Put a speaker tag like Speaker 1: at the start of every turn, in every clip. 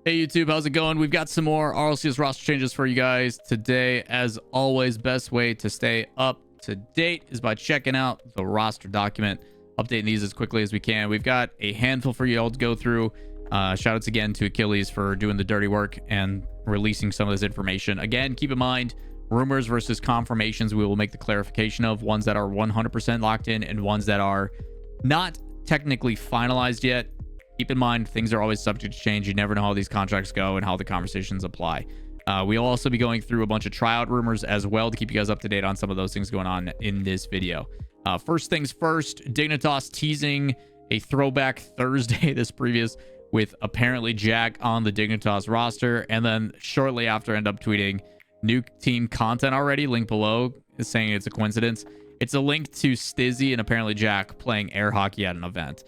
Speaker 1: Hey YouTube, how's it going? We've got some more RLCS roster changes for you guys today. As always, best way to stay up to date is by checking out the roster document, updating these as quickly as we can. We've got a handful for you all to go through. Shout outs again to Achilles for doing the dirty work and releasing some of this information. Again, keep in mind, rumors versus confirmations, we will make the clarification of ones that are 100% locked in and ones that are not technically finalized yet. Keep in mind, things are always subject to change. You never know how these contracts go and how the conversations apply. We'll also be going through a bunch of tryout rumors as well to keep you guys up to date on some of those things going on in this video. First things first, Dignitas teasing a throwback Thursday this previous with apparently Jack on the Dignitas roster, and then shortly after end up tweeting new team content already. Link below is saying it's a coincidence. It's a link to Stizzy and apparently Jack playing air hockey at an event.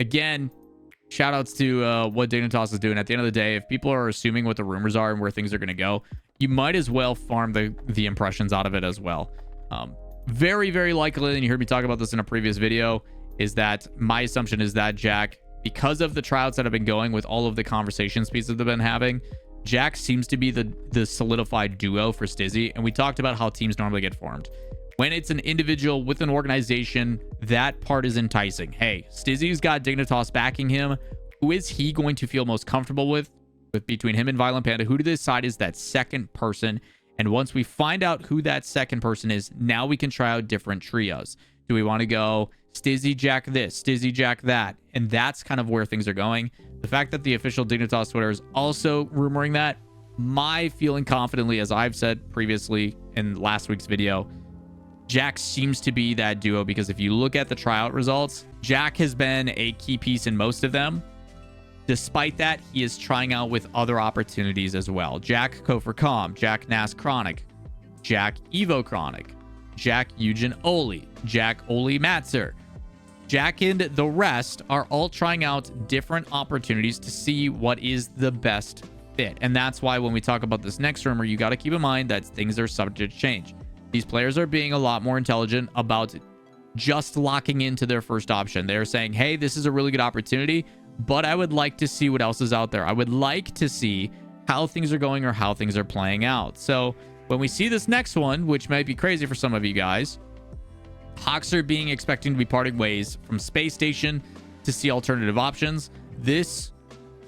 Speaker 1: Again, shout outs to what Dignitas is doing. At the end of the day, if people are assuming what the rumors are and where things are going to go, you might as well farm the impressions out of it as well. Very, very likely, and you heard me talk about this in a previous video, is that my assumption is that Jack, because of the tryouts that have been going with all of the conversation speeds that they've been having, Jack seems to be the solidified duo for Stizzy. And we talked about how teams normally get formed. When it's an individual with an organization, that part is enticing. Hey, Stizzy's got Dignitas backing him. Who is he going to feel most comfortable with between him and Violent Panda? Who to decide is that second person? And once we find out who that second person is, now we can try out different trios. Do we want to go Stizzy Jack this, Stizzy Jack that? And that's kind of where things are going. The fact that the official Dignitas Twitter is also rumoring that, my feeling confidently, as I've said previously in last week's video, Jack seems to be that duo, because if you look at the tryout results, Jack has been a key piece in most of them. Despite that, he is trying out with other opportunities as well. Jack Kofor Com, Jack Nas Chronic, Jack Evo Chronic, Jack Eugen Oli, Jack Oli Matzer. Jack and the rest are all trying out different opportunities to see what is the best fit. And that's why when we talk about this next rumor, you got to keep in mind that things are subject to change. These players are being a lot more intelligent about just locking into their first option. They're saying, hey, this is a really good opportunity, but I would like to see what else is out there. I would like to see how things are going or how things are playing out. So when we see this next one, which might be crazy for some of you guys, Hoxer being expecting to be parting ways from Space Station to see alternative options, this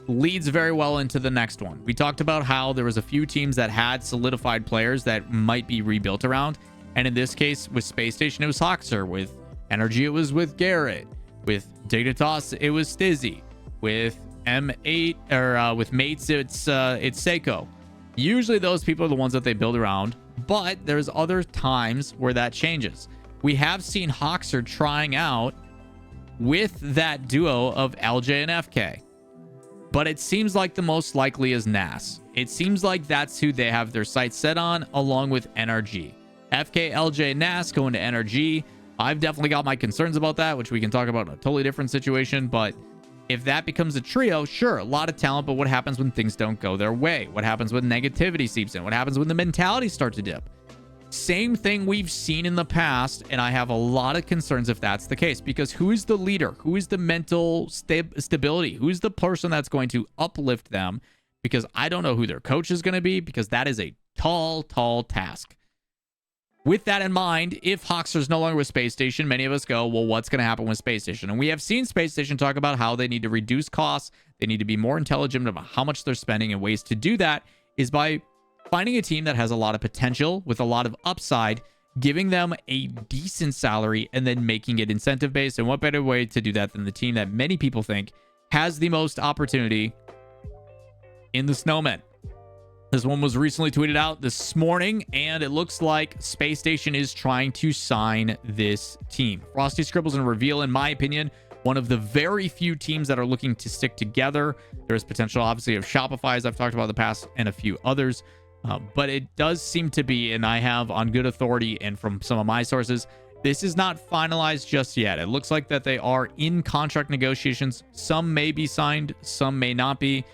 Speaker 1: leads very well into the next one. We talked about how there was a few teams that had solidified players that might be rebuilt around, and in this case with Space Station it was Hoxer, with Energy it was with Garrett, with Dignitas it was Stizzy, with M8 or with Mates it's Seiko. Usually those people are the ones that they build around, but there's other times where that changes. We have seen Hoxer trying out with that duo of LJ and FK, but it seems like the most likely is Nas. It seems like that's who they have their sights set on, along with NRG. FK, LJ, Nas going to NRG. I've definitely got my concerns about that, which we can talk about in a totally different situation. But if that becomes a trio, sure, a lot of talent, but what happens when things don't go their way? What happens when negativity seeps in? What happens when the mentality starts to dip? Same thing we've seen in the past, and I have a lot of concerns if that's the case, because who is the leader? Who is the mental stability? Who's the person that's going to uplift them? Because I don't know who their coach is going to be, because that is a tall task. With that in mind, if Hoxer's no longer with Space Station, many of us go, well, what's going to happen with Space Station? And we have seen Space Station talk about how they need to reduce costs. They need to be more intelligent about how much they're spending, and ways to do that is by finding a team that has a lot of potential with a lot of upside, giving them a decent salary, and then making it incentive based. And what better way to do that than the team that many people think has the most opportunity in the Snowman? This one was recently tweeted out this morning, and it looks like Space Station is trying to sign this team. Frosty Scribbles and Reveal, in my opinion, one of the very few teams that are looking to stick together. There's potential, obviously, of Shopify, as I've talked about in the past, and a few others. But it does seem to be, and I have on good authority and from some of my sources, this is not finalized just yet. It looks like that they are in contract negotiations. Some may be signed, some may not be.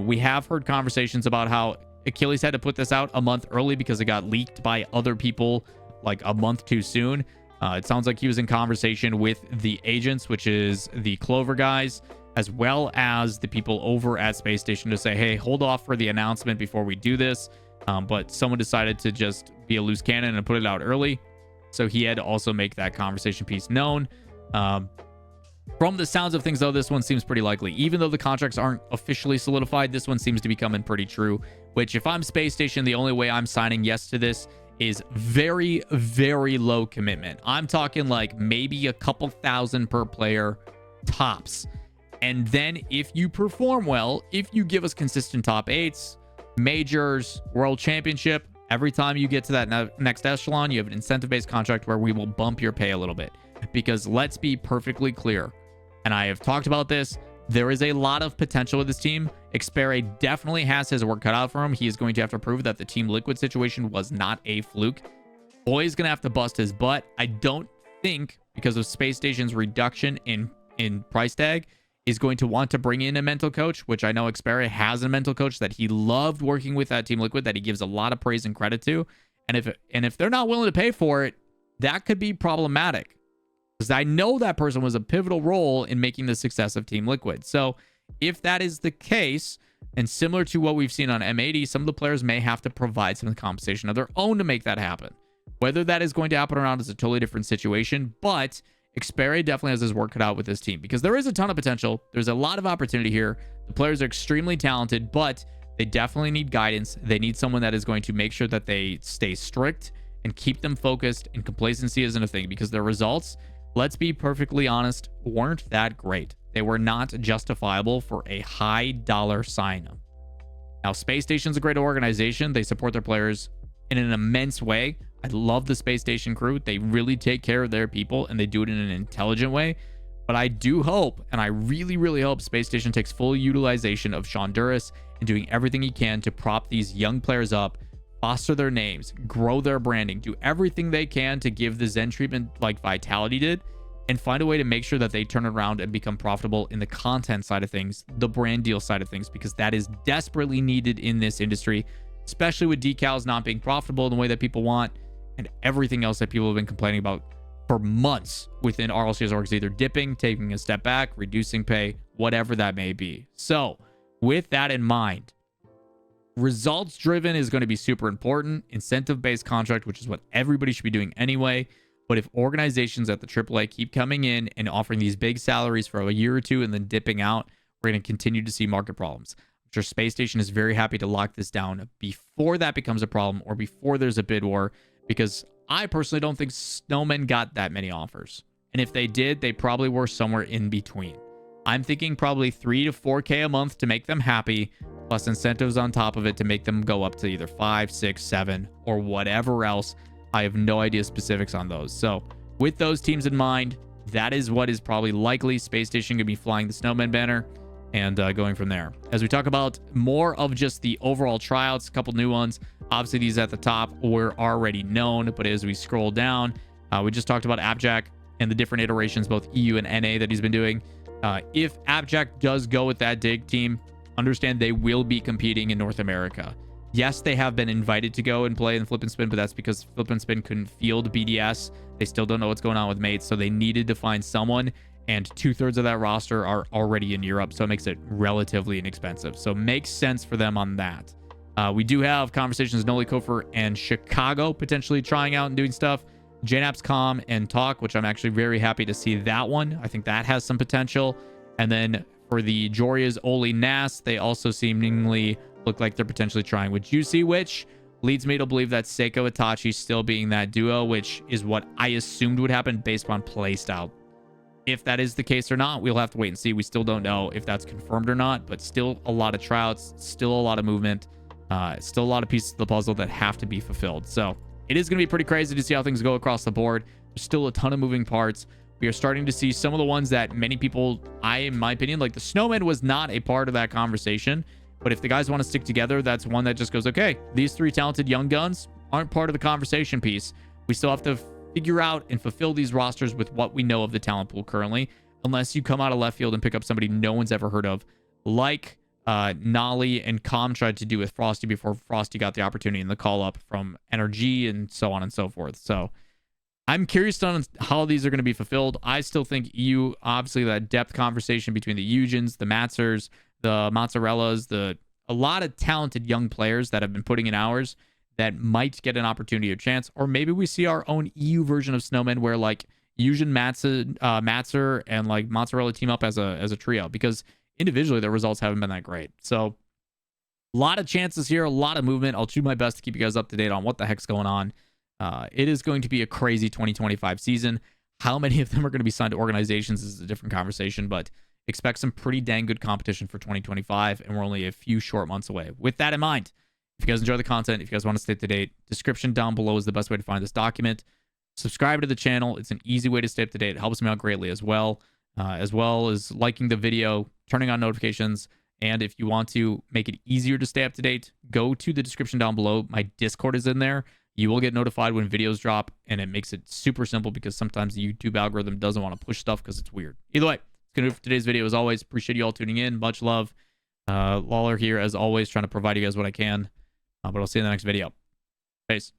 Speaker 1: We have heard conversations about how Achilles had to put this out a month early because it got leaked by other people like a month too soon. It sounds like he was in conversation with the agents, which is the Clover guys, as well as the people over at Space Station to say, hey, hold off for the announcement before we do this. But someone decided to just be a loose cannon and put it out early. So he had to also make that conversation piece known. From the sounds of things, though, this one seems pretty likely. Even though the contracts aren't officially solidified, this one seems to be coming pretty true, which if I'm Space Station, the only way I'm signing yes to this is very, very low commitment. I'm talking like maybe a couple thousand per player tops. And then if you perform well, if you give us consistent top 8s, majors, world championship, every time you get to that next echelon, you have an incentive-based contract where we will bump your pay a little bit. Because let's be perfectly clear, and I have talked about this, there is a lot of potential with this team. Xperi definitely has his work cut out for him. He is going to have to prove that the Team Liquid situation was not a fluke. Boy's going to have to bust his butt. I don't think, because of Space Station's reduction in price tag, is going to want to bring in a mental coach, which I know Xperi has a mental coach that he loved working with at Team Liquid, that he gives a lot of praise and credit to. And if they're not willing to pay for it, that could be problematic. Because I know that person was a pivotal role in making the success of Team Liquid. So if that is the case, and similar to what we've seen on M80, some of the players may have to provide some compensation of their own to make that happen. Whether that is going to happen or not is a totally different situation, but Xperi definitely has his work cut out with this team because there is a ton of potential. There's a lot of opportunity here. The players are extremely talented, but they definitely need guidance. They need someone that is going to make sure that they stay strict and keep them focused, and complacency isn't a thing because their results, let's be perfectly honest, weren't that great. They were not justifiable for a high dollar sign-up. Now, Space Station's a great organization. They support their players in an immense way. I love the Space Station crew. They really take care of their people, and they do it in an intelligent way. But I do hope, and I really, really hope Space Station takes full utilization of Sean Duras and doing everything he can to prop these young players up, foster their names, grow their branding, do everything they can to give the Zen treatment like Vitality did, and find a way to make sure that they turn it around and become profitable in the content side of things, the brand deal side of things, because that is desperately needed in this industry, especially with decals not being profitable in the way that people want, and everything else that people have been complaining about for months within RLCS orgs, either dipping, taking a step back, reducing pay, whatever that may be. So with that in mind, results driven is going to be super important. Incentive based contract, which is what everybody should be doing anyway. But if organizations at the AAA keep coming in and offering these big salaries for a year or two and then dipping out, we're going to continue to see market problems. I'm sure Space Station is very happy to lock this down before that becomes a problem or before there's a bid war, because I personally don't think Snowman got that many offers. And if they did, they probably were somewhere in between. I'm thinking probably 3 to 4K a month to make them happy, plus incentives on top of it to make them go up to either 5, 6, 7, or whatever else. I have no idea specifics on those. So with those teams in mind, that is what is probably likely. Space Station going to be flying the Snowman banner and going from there. As we talk about more of just the overall tryouts, a couple new ones. Obviously, these at the top were already known, but as we scroll down, we just talked about Appjack and the different iterations, both EU and NA, that he's been doing. If Appjack does go with that dig team, understand they will be competing in North America. Yes, they have been invited to go and play in Flip and Spin, but that's because Flip and Spin couldn't field BDS. They still don't know what's going on with mates, so they needed to find someone, and 2/3 of that roster are already in Europe, so it makes it relatively inexpensive. So makes sense for them on that. We do have conversations with Noli Kofor and Chicago potentially trying out and doing stuff. JNAP's Com and Talk, which I'm actually very happy to see that one. I think that has some potential. And then for the Joria's Oli Nas, they also seemingly look like they're potentially trying with Juicy, which leads me to believe that Seiko Itachi still being that duo, which is what I assumed would happen based upon playstyle. If that is the case or not, we'll have to wait and see. We still don't know if that's confirmed or not, but still a lot of tryouts, still a lot of movement, still a lot of pieces of the puzzle that have to be fulfilled. So it is going to be pretty crazy to see how things go across the board. There's still a ton of moving parts. We are starting to see some of the ones that many people, in my opinion, like the Snowman was not a part of that conversation. But if the guys want to stick together, that's one that just goes, okay, these 3 talented young guns aren't part of the conversation piece. We still have to figure out and fulfill these rosters with what we know of the talent pool currently, unless you come out of left field and pick up somebody no one's ever heard of, like Nolly and Com tried to do with Frosty before Frosty got the opportunity in the call up from NRG and so on and so forth. So I'm curious on how these are going to be fulfilled. I still think EU, obviously, that depth conversation between the Eugens, the Matzers, the Mozzarellas, a lot of talented young players that have been putting in hours that might get an opportunity or chance. Or maybe we see our own EU version of Snowman where like Eugen, Matzer, and like Mozzarella team up as a trio, because individually their results haven't been that great. So a lot of chances here, a lot of movement. I'll do my best to keep you guys up to date on what the heck's going on. It is going to be a crazy 2025 season. How many of them are going to be signed to organizations is a different conversation, but expect some pretty dang good competition for 2025, and we're only a few short months away. With that in mind, if you guys enjoy the content, if you guys want to stay up to date, description down below is the best way to find this document. Subscribe to the channel. It's an easy way to stay up to date. It helps me out greatly as well as liking the video, turning on notifications. And if you want to make it easier to stay up to date, go to the description down below. My Discord is in there. You will get notified when videos drop, and it makes it super simple because sometimes the YouTube algorithm doesn't want to push stuff because it's weird. Either way, it's going to do for today's video. As always, appreciate you all tuning in. Much love. Lawler here, as always, trying to provide you guys what I can. But I'll see you in the next video. Peace.